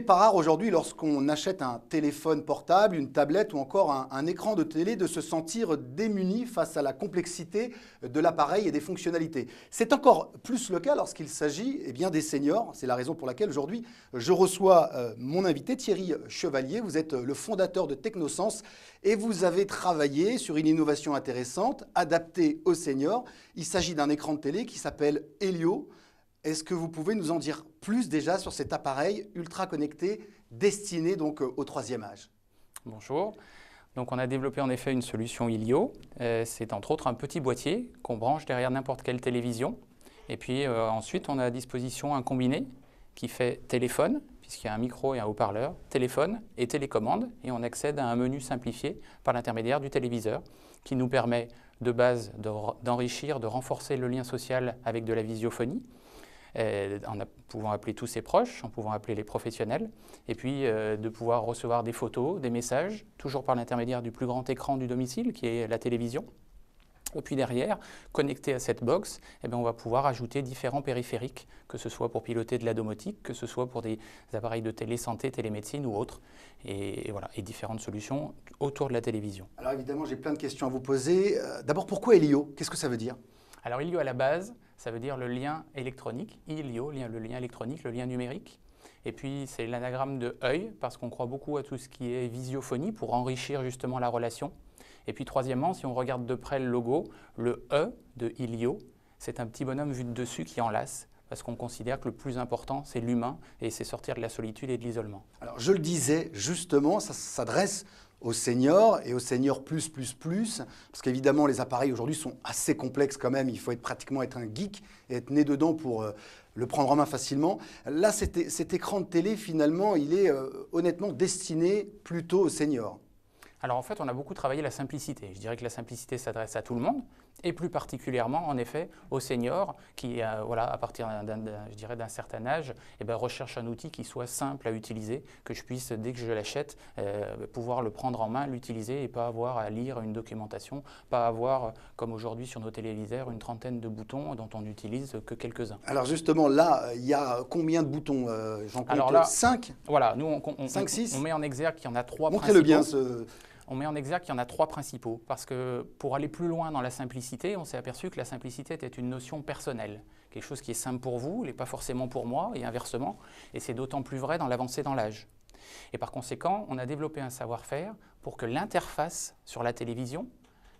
n'est pas rare aujourd'hui, lorsqu'on achète un téléphone portable, une tablette ou encore un écran de télé, de se sentir démuni face à la complexité de l'appareil et des fonctionnalités. C'est encore plus le cas lorsqu'il s'agit des seniors. C'est la raison pour laquelle aujourd'hui, je reçois mon invité Thierry Chevalier. Vous êtes le fondateur de Technosens et vous avez travaillé sur une innovation intéressante, adaptée aux seniors. Il s'agit d'un écran de télé qui s'appelle Helio. Est-ce que vous pouvez nous en dire plus déjà sur cet appareil ultra connecté destiné donc au troisième âge? Bonjour. Donc on a développé en effet une solution Helio. C'est entre autres un petit boîtier qu'on branche derrière n'importe quelle télévision. Et puis ensuite on a à disposition un combiné qui fait téléphone, puisqu'il y a un micro et un haut-parleur, téléphone et télécommande. Et on accède à un menu simplifié par l'intermédiaire du téléviseur qui nous permet de base d'enrichir, de renforcer le lien social avec de la visiophonie, en pouvant appeler tous ses proches, en pouvant appeler les professionnels, et puis de pouvoir recevoir des photos, des messages, toujours par l'intermédiaire du plus grand écran du domicile, qui est la télévision. Et puis derrière, connecté à cette box, on va pouvoir ajouter différents périphériques, que ce soit pour piloter de la domotique, que ce soit pour des appareils de télésanté, télémédecine ou autres, et voilà, et différentes solutions autour de la télévision. Alors évidemment, j'ai plein de questions à vous poser. D'abord, pourquoi Helio? Qu'est-ce que ça veut dire? Alors Helio à la base, ça veut dire le lien électronique, Helio, le lien électronique, le lien numérique. Et puis c'est l'anagramme de œil, parce qu'on croit beaucoup à tout ce qui est visiophonie pour enrichir justement la relation. Et puis troisièmement, si on regarde de près le logo, le E de Helio, c'est un petit bonhomme vu de dessus qui enlace, parce qu'on considère que le plus important, c'est l'humain, et c'est sortir de la solitude et de l'isolement. Alors je le disais, justement, ça s'adresse aux seniors et aux seniors plus, parce qu'évidemment les appareils aujourd'hui sont assez complexes quand même, il faut pratiquement être un geek et être né dedans pour le prendre en main facilement. Là, cet écran de télé, finalement, il est honnêtement destiné plutôt aux seniors. Alors en fait, on a beaucoup travaillé la simplicité. Je dirais que la simplicité s'adresse à tout le monde, et plus particulièrement, en effet, aux seniors qui, à partir d'un certain âge, recherchent un outil qui soit simple à utiliser, que je puisse, dès que je l'achète, pouvoir le prendre en main, l'utiliser et pas avoir à lire une documentation, pas avoir, comme aujourd'hui sur nos téléviseurs, une trentaine de boutons dont on n'utilise que quelques-uns. Alors justement, là, il y a combien de boutons? J'en compte 5. Voilà, nous, on met en exergue qu'il y en a 3 principaux. Montrez-le bien, ce... On met en exergue qu'il y en a 3 principaux, parce que pour aller plus loin dans la simplicité, on s'est aperçu que la simplicité était une notion personnelle. Quelque chose qui est simple pour vous, n'est pas forcément pour moi, et inversement, et c'est d'autant plus vrai dans l'avancée dans l'âge. Et par conséquent, on a développé un savoir-faire pour que l'interface sur la télévision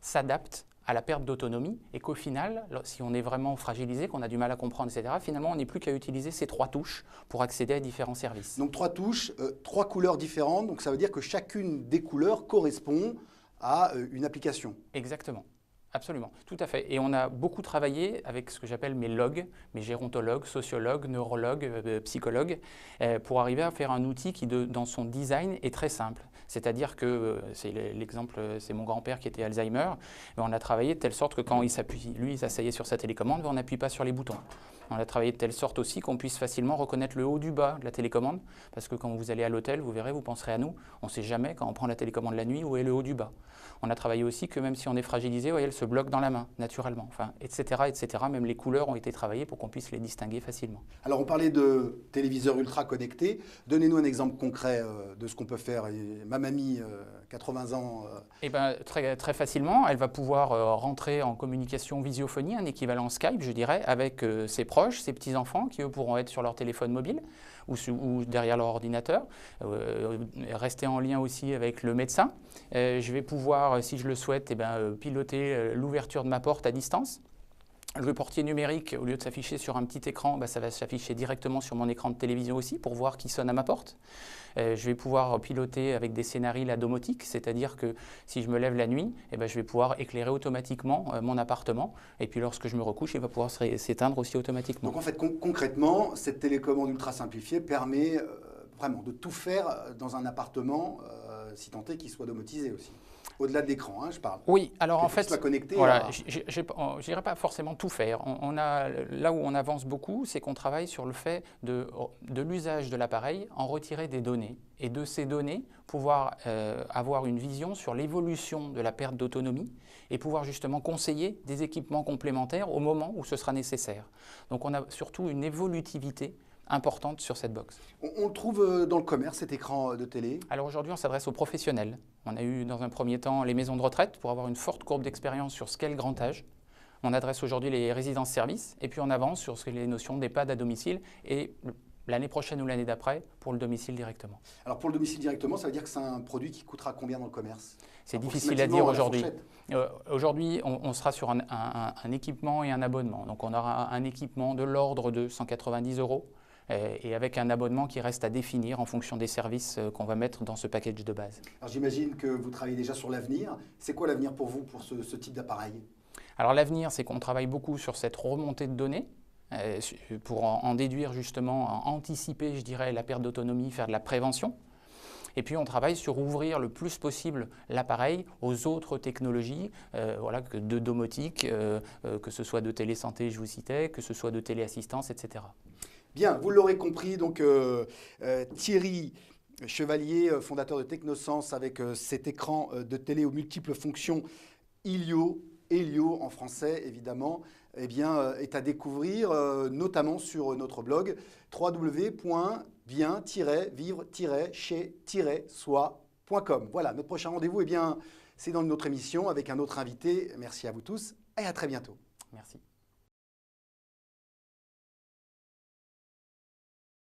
s'adapte à la perte d'autonomie, et qu'au final, si on est vraiment fragilisé, qu'on a du mal à comprendre, etc., finalement, on n'est plus qu'à utiliser ces 3 touches pour accéder à différents services. Donc 3 touches, 3 couleurs différentes, donc ça veut dire que chacune des couleurs correspond à une application. Exactement. Absolument, tout à fait. Et on a beaucoup travaillé avec ce que j'appelle mes logs, mes gérontologues, sociologues, neurologues, psychologues, pour arriver à faire un outil qui, dans son design, est très simple. C'est-à-dire que, c'est l'exemple, c'est mon grand-père qui était Alzheimer, mais on a travaillé de telle sorte que quand il s'appuie, lui, il s'asseyait sur sa télécommande, on n'appuie pas sur les boutons. On a travaillé de telle sorte aussi qu'on puisse facilement reconnaître le haut du bas de la télécommande, parce que quand vous allez à l'hôtel, vous verrez, vous penserez à nous, on ne sait jamais quand on prend la télécommande la nuit où est le haut du bas. On a travaillé aussi que même si on est fragilisé, vous voyez, elle se bloque dans la main, naturellement, enfin, etc., etc. Même les couleurs ont été travaillées pour qu'on puisse les distinguer facilement. Alors, on parlait de téléviseurs ultra connectés. Donnez-nous un exemple concret de ce qu'on peut faire. Ma mamie, 80 ans... Très, très facilement, elle va pouvoir rentrer en communication visiophonique, un équivalent Skype, je dirais, avec ses proches, ses petits-enfants, qui eux pourront être sur leur téléphone mobile ou derrière leur ordinateur, rester en lien aussi avec le médecin. Je vais pouvoir, si je le souhaite, piloter l'ouverture de ma porte à distance. Le portier numérique, au lieu de s'afficher sur un petit écran, ça va s'afficher directement sur mon écran de télévision aussi pour voir qui sonne à ma porte. Je vais pouvoir piloter avec des scénarios la domotique, c'est-à-dire que si je me lève la nuit, je vais pouvoir éclairer automatiquement mon appartement. Et puis lorsque je me recouche, il va pouvoir s'éteindre aussi automatiquement. Donc en fait, concrètement, cette télécommande ultra simplifiée permet vraiment de tout faire dans un appartement, si tant est qu'il soit domotisé aussi. Au-delà de l'écran, je parle. Oui, alors en fait, voilà, je n'irai pas forcément tout faire. Là où on avance beaucoup, c'est qu'on travaille sur le fait de l'usage de l'appareil, en retirer des données. Et de ces données, pouvoir avoir une vision sur l'évolution de la perte d'autonomie et pouvoir justement conseiller des équipements complémentaires au moment où ce sera nécessaire. Donc on a surtout une évolutivité importante sur cette box. On le trouve dans le commerce, cet écran de télé? Alors aujourd'hui, on s'adresse aux professionnels. On a eu dans un premier temps les maisons de retraite pour avoir une forte courbe d'expérience sur ce qu'est le grand âge. On adresse aujourd'hui les résidences-services et puis on avance sur les notions d'EHPAD à domicile et l'année prochaine ou l'année d'après pour le domicile directement. Alors pour le domicile directement, ça veut dire que c'est un produit qui coûtera combien dans le commerce? C'est difficile à dire aujourd'hui. Aujourd'hui, on sera sur un équipement et un abonnement. Donc on aura un équipement de l'ordre de 190 € et avec un abonnement qui reste à définir en fonction des services qu'on va mettre dans ce package de base. Alors j'imagine que vous travaillez déjà sur l'avenir. C'est quoi l'avenir pour vous, pour ce type d'appareil? Alors l'avenir, c'est qu'on travaille beaucoup sur cette remontée de données pour en déduire justement, anticiper, je dirais, la perte d'autonomie, faire de la prévention. Et puis on travaille sur ouvrir le plus possible l'appareil aux autres technologies, de domotique, que ce soit de télésanté, je vous citais, que ce soit de téléassistance, etc. Bien, vous l'aurez compris, donc Thierry Chevalier, fondateur de Technosens, avec cet écran de télé aux multiples fonctions Helio en français évidemment, eh bien, est à découvrir notamment sur notre blog www.bien-vivre-chez-soi.com. Voilà, notre prochain rendez-vous, eh bien, c'est dans une autre émission avec un autre invité. Merci à vous tous et à très bientôt. Merci.